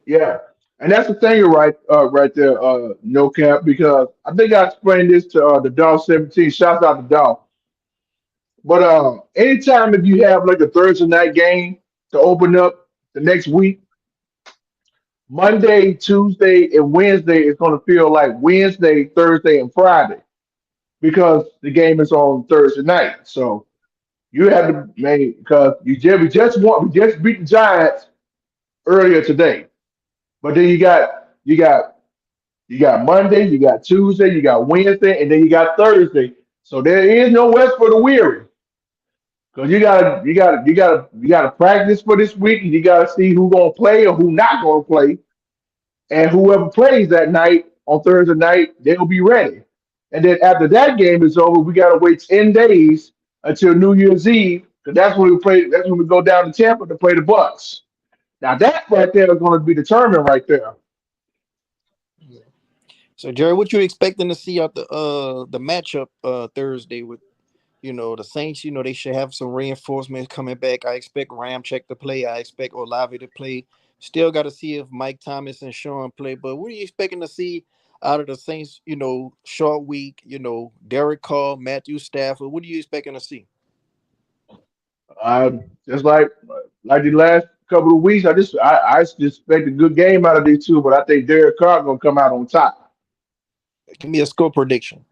yeah. And that's the thing right there, no cap, because I think I explained this to the Dog 17. Shouts out to Dog. But anytime if you have like a Thursday night game to open up the next week, Monday, Tuesday, and Wednesday is going to feel like Wednesday, Thursday, and Friday because the game is on Thursday night. So you have to make because we just beat the Giants earlier today, but then you got Monday, you got Tuesday, you got Wednesday, and then you got Thursday. So there is no rest for the weary. Because you gotta practice for this week, and you gotta see who gonna play or who not gonna play, and whoever plays that night on Thursday night, they'll be ready. And then after that game is over, we gotta wait 10 days until New Year's Eve, because that's when we play. That's when we go down to Tampa to play the Bucks. Now that right there is going to be determined right there. So Jerry, what you expecting to see out the matchup Thursday with the Saints? They should have some reinforcements coming back. I expect Ramczyk to play. I expect Olave to play. Still got to see if Mike Thomas and Sean play. But what are you expecting to see out of the Saints? Short week. Derek Carr, Matthew Stafford. What are you expecting to see? Just like the last couple of weeks, I just expect a good game out of these two, but I think Derek Carr going to come out on top. Give me a score prediction.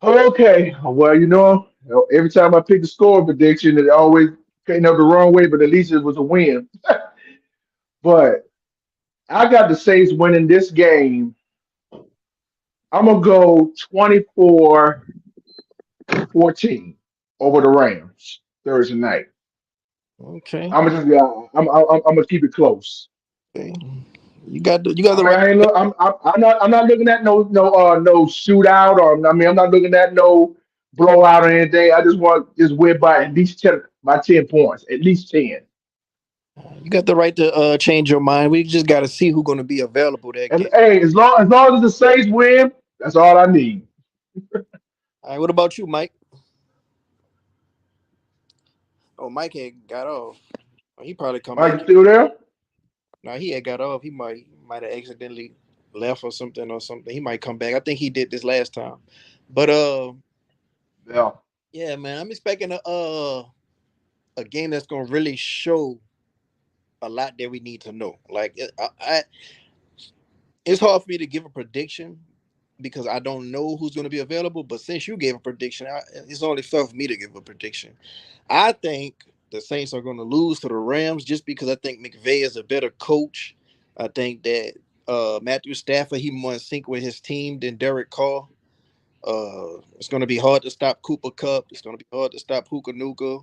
Okay, well every time I pick the score prediction, it always came up the wrong way, but at least it was a win. But I got the Saints winning this game. I'm gonna go 24-14 over the Rams Thursday night. Okay. I'm gonna keep it close. Okay. You got I the mean, right. I ain't look, I'm not looking at no shootout or I'm not looking at no blowout or anything. I just want this win by at least 10 points, at least 10. You got the right to change your mind. We just got to see who's going to be available that And game. hey, as long as the Saints win, that's all I need. All right. What about you, Mike? Oh, Mike had got off. Oh, he probably come Mike, back. you still there? Now he had got off. He might have accidentally left or something. He might come back. I think he did this last time. But Yeah. yeah, man, I'm expecting a game that's gonna really show a lot that we need to know. Like it's hard for me to give a prediction because I don't know who's going to be available. But since you gave a prediction, it's only fair for me to give a prediction. I think the Saints are going to lose to the Rams just because I think McVay is a better coach. I think that Matthew Stafford he more in sync with his team than Derek Carr. It's going to be hard to stop Cooper Cup. It's going to be hard to stop Puka Nuka.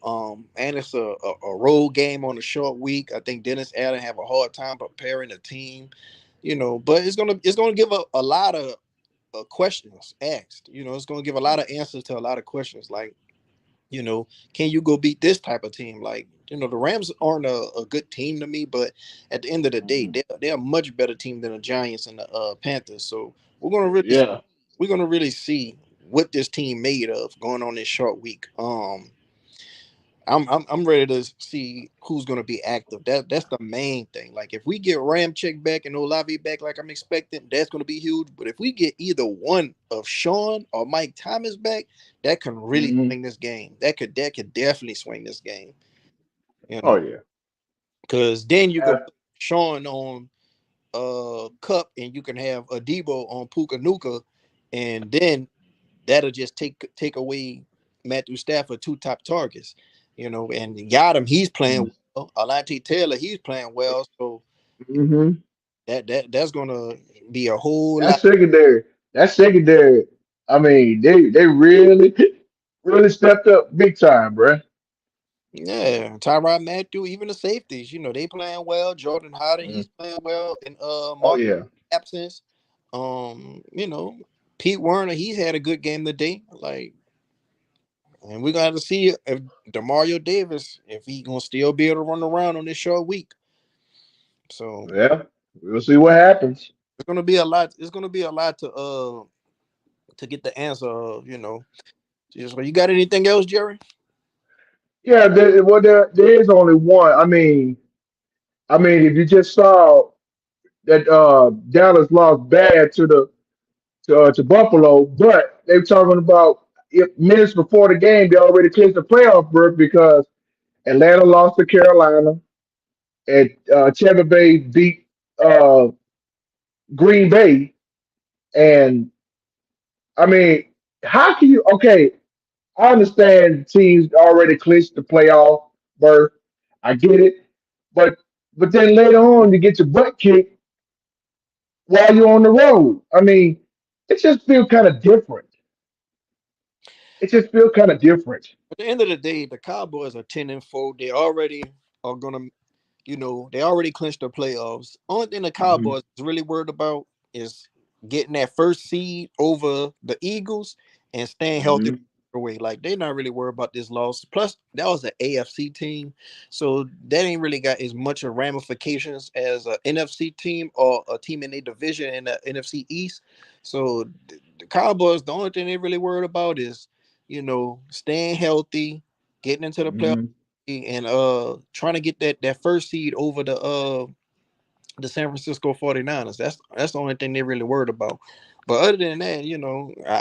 And it's a road game on a short week. I think Dennis Allen have a hard time preparing a team, but it's gonna give a lot of questions asked. It's gonna give a lot of answers to a lot of questions. Like, can you go beat this type of team? Like, the Rams aren't a good team to me, but at the end of the day, Mhm. they're a much better team than the Giants and the Panthers. So we're gonna really Yeah. we're gonna really see what this team made of going on this short week. I'm ready to see who's going to be active. That's the main thing. Like if we get Ramchick back and Olave back, like I'm expecting, that's going to be huge. But if we get either one of Sean or Mike Thomas back, that can really Hmm. swing this game. That could definitely swing this game. Oh yeah. Because then you could Uh, put Sean on Cup and you can have Adebo on Puka Nuka, and then that'll just take away Matthew Stafford two top targets, and Yadam he's playing well. Alante Taylor he's playing well, so hmm that's gonna be a whole That's lot. secondary. That's secondary. I mean, they really really stepped up big time, bro. Yeah, Tyrod Matthew, even the safeties, they playing well. Jordan Howden Mm. he's playing well in Oh Mark yeah. absence. Pete Werner he's had a good game today. Like, and we're gonna have to see if Demario Davis if he gonna still be able to run around on this short week. So Yeah. We'll see what happens. it's gonna be a lot. It's gonna be a lot to get the answer of. Just, you got anything else, Jerry? Yeah. There is only one. I mean, if you just saw that Dallas lost bad to Buffalo, but they were talking about minutes before the game, they already clinched the playoff berth because Atlanta lost to Carolina and Tampa Bay beat uh, Green Bay. And I mean, how can you? Okay, I understand teams already clinched the playoff berth. I get it, but then later on you get your butt kicked while you're on the road. I mean, it just feels kind of different. It just feels kind of different. At the end of the day, the Cowboys are 10-4. They already are gonna, they already clinched the playoffs. Only thing the Hmm. Cowboys is really worried about is getting that first seed over the Eagles and staying healthy Hmm. away. Like they're not really worried about this loss. Plus, that was an AFC team, so that ain't really got as much of ramifications as an NFC team or a team in a division in the NFC East. So the Cowboys, the only thing they really worried about is, staying healthy, getting into the playoffs, Hmm. and trying to get that first seed over the San Francisco 49ers. That's the only thing they really worried about. But other than that,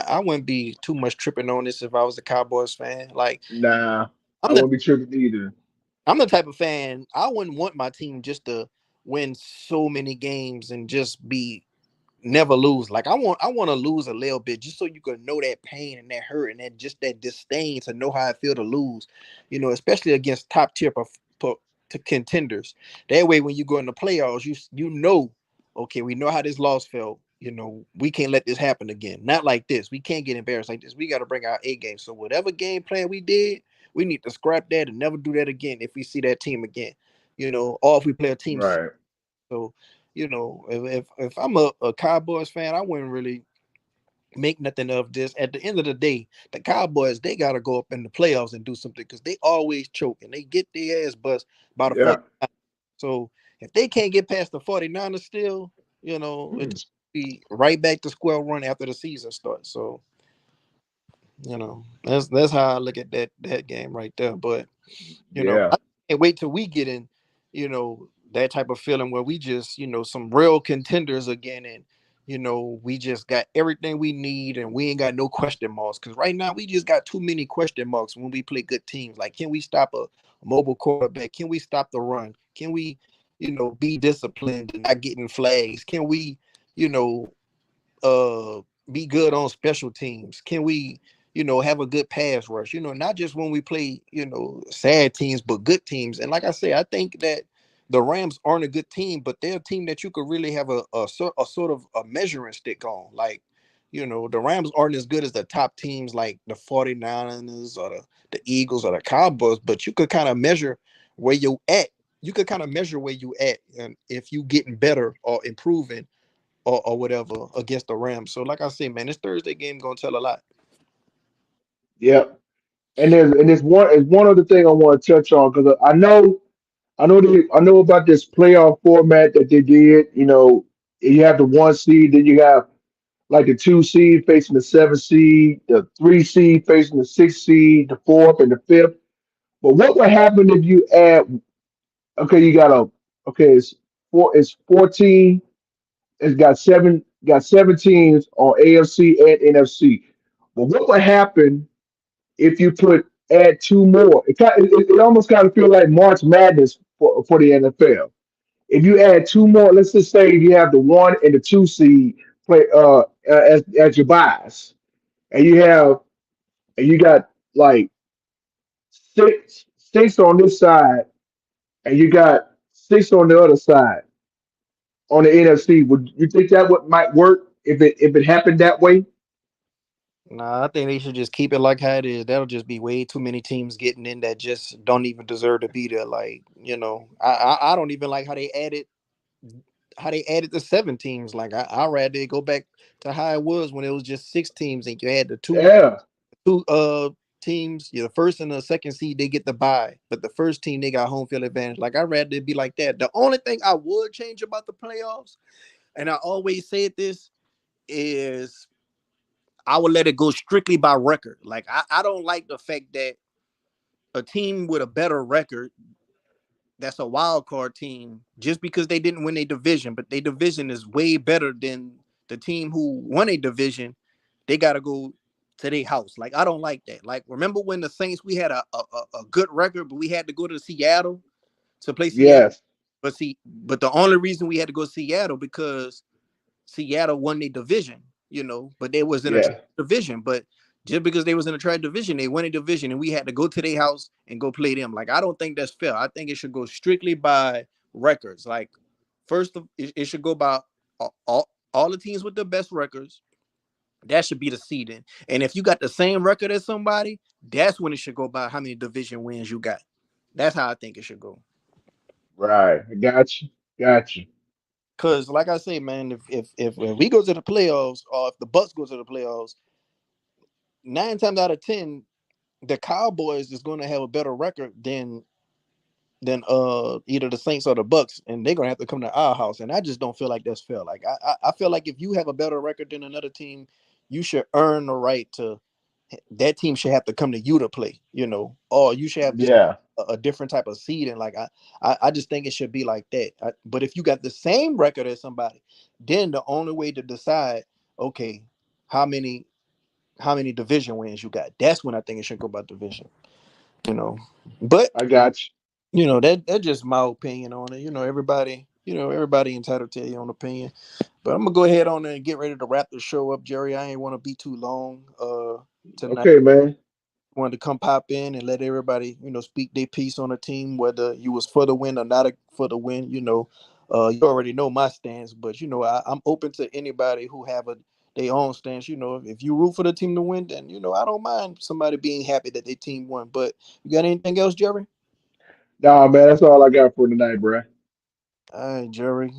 I wouldn't be too much tripping on this if I was a Cowboys fan. Like Nah, I I'm the wouldn't be tripping either. I'm the type of fan I wouldn't want my team just to win so many games and just be never lose. Like I want to lose a little bit just so you can know that pain and that hurt and that just that disdain to know how I feel to lose. Especially against top tier to contenders. That way, when you go in the playoffs, okay, we know how this loss felt. We can't let this happen again. Not like this. We can't get embarrassed like this. We got to bring our A game. So whatever game plan we did, we need to scrap that and never do that again if we see that team again. Or if we play a team. Right. So, if I'm a Cowboys fan, I wouldn't really make nothing of this. At the end of the day, the Cowboys they gotta go up in the playoffs and do something because they always choke and they get their ass bust by the Yeah. 40. So if they can't get past the 49ers still, Hmm. it's be right back to square one after the season starts. So, that's how I look at that game right there. But Yeah. I can't wait till we get in, you know, that type of feeling where we just, some real contenders again, and we just got everything we need, and we ain't got no question marks. Because right now we just got too many question marks when we play good teams. Like, can we stop a mobile quarterback? Can we stop the run? Can we, be disciplined and not getting flags? Can we, you know, uh be good on special teams? Can we, have a good pass rush? Not just when we play, sad teams, but good teams. And like I say, I think that the Rams aren't a good team, but they're a team that you could really have a sort of a measuring stick on. Like, the Rams aren't as good as the top teams like the 49ers or the Eagles or the Cowboys, but you could kind of measure where you at. You could kind of measure where you at, and if you getting better or improving or whatever against the Rams. So like I say, man, this Thursday game gonna tell a lot. Yeah. And there's one other thing I want to touch on because I know about this playoff format that they did. You have the one seed, then you have like the two seed facing the seven seed, the three seed facing the six seed, the fourth and the fifth. But what would happen if you add? Okay, you got a okay. It's 14. It's got seven teams on AFC and NFC. But what would happen if you put add two more? It almost kind of feel like March Madness for the NFL. If you add two more, let's just say you have the one and the two seed play as your buys, and you got like six on this side, and you got six on the other side on the NFC. Would you think that would might work if it happened that way? Nah, I think they should just keep it like how it is. That'll just be way too many teams getting in that just don't even deserve to be there. Like, I don't even like how they added the 7 teams. Like, I rather they go back to how it was when it was just 6 teams and you had the Yeah, two teams. The first and the second seed they get the bye, but the first team they got home field advantage. Like, I'd rather it be like that. The only thing I would change about the playoffs, and I always said this, is I would let it go strictly by record. Like, I don't like the fact that a team with a better record, that's a wild card team, just because they didn't win a division, but their division is way better than the team who won a division. They got to go to their house. Like, I don't like that. Like, remember when the Saints, we had a good record, but we had to go to Seattle to play Seattle. yes, But the only reason we had to go to Seattle because Seattle won their division, but they was in a yeah. division. But just because they was in a track division, they won a division, and we had to go to their house and go play them. Like, I don't think that's fair. I think it should go strictly by records. Like, it should go by all the teams with the best records. That should be the seeding. And if you got the same record as somebody, that's when it should go by how many division wins you got. That's how I think it should go. Right. I got you. Got you. Cause like I say, man, if we go to the playoffs, or if the Bucks go to the playoffs, 9 times out of 10, the Cowboys is going to have a better record than either the Saints or the Bucks, and they're gonna have to come to our house. And I just don't feel like that's fair. Like, I feel like if you have a better record than another team, you should earn the right to that team should have to come to you to play, or you should have just Yeah. a different type of seed. And like, I just think it should be like that. But if you got the same record as somebody, then the only way to decide, okay, how many how many division wins you got, that's when I think it should go by division. You know, but I got you. that's just my opinion on it. Everybody entitled to their own opinion. But I'm gonna go ahead on and get ready to wrap the show up, Jerry. I ain't want to be too long tonight. Okay, man. Wanted to come pop in and let everybody, speak their piece on the team, whether you was for the win or not for the win. You already know my stance, but I'm open to anybody who have their own stance. If you root for the team to win, then I don't mind somebody being happy that their team won. But you got anything else, Jerry? Nah, man, that's all I got for tonight, bro. All right, Jerry.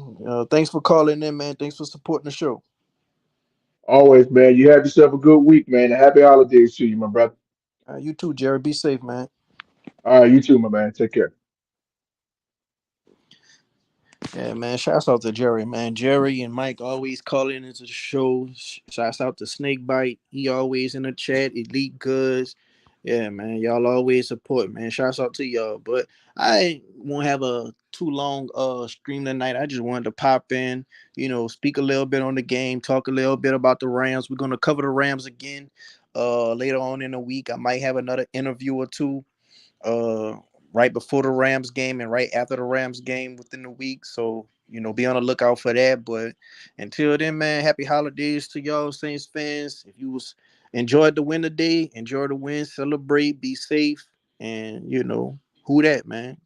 Thanks for calling in, man. Thanks for supporting the show. Always, man. You have yourself a good week, man. And happy holidays to you, my brother. You too, Jerry. Be safe, man. All right, you too, my man. Take care. Yeah, man. Shouts out to Jerry, man. Jerry and Mike always calling into the show. Shouts out to Snakebite. He always in the chat. Elite Goods. Yeah, man. Y'all always support, man. Shouts out to y'all. But I won't have a too long stream tonight. I just wanted to pop in, speak a little bit on the game, talk a little bit about the Rams. We're gonna cover the Rams again later on in the week. I might have another interview or two uh right before the Rams game and right after the Rams game within the week. So, be on the lookout for that. But until then, man, happy holidays to y'all Saints fans. If you was enjoyed the win today, enjoy the win, celebrate, be safe, and who that, man.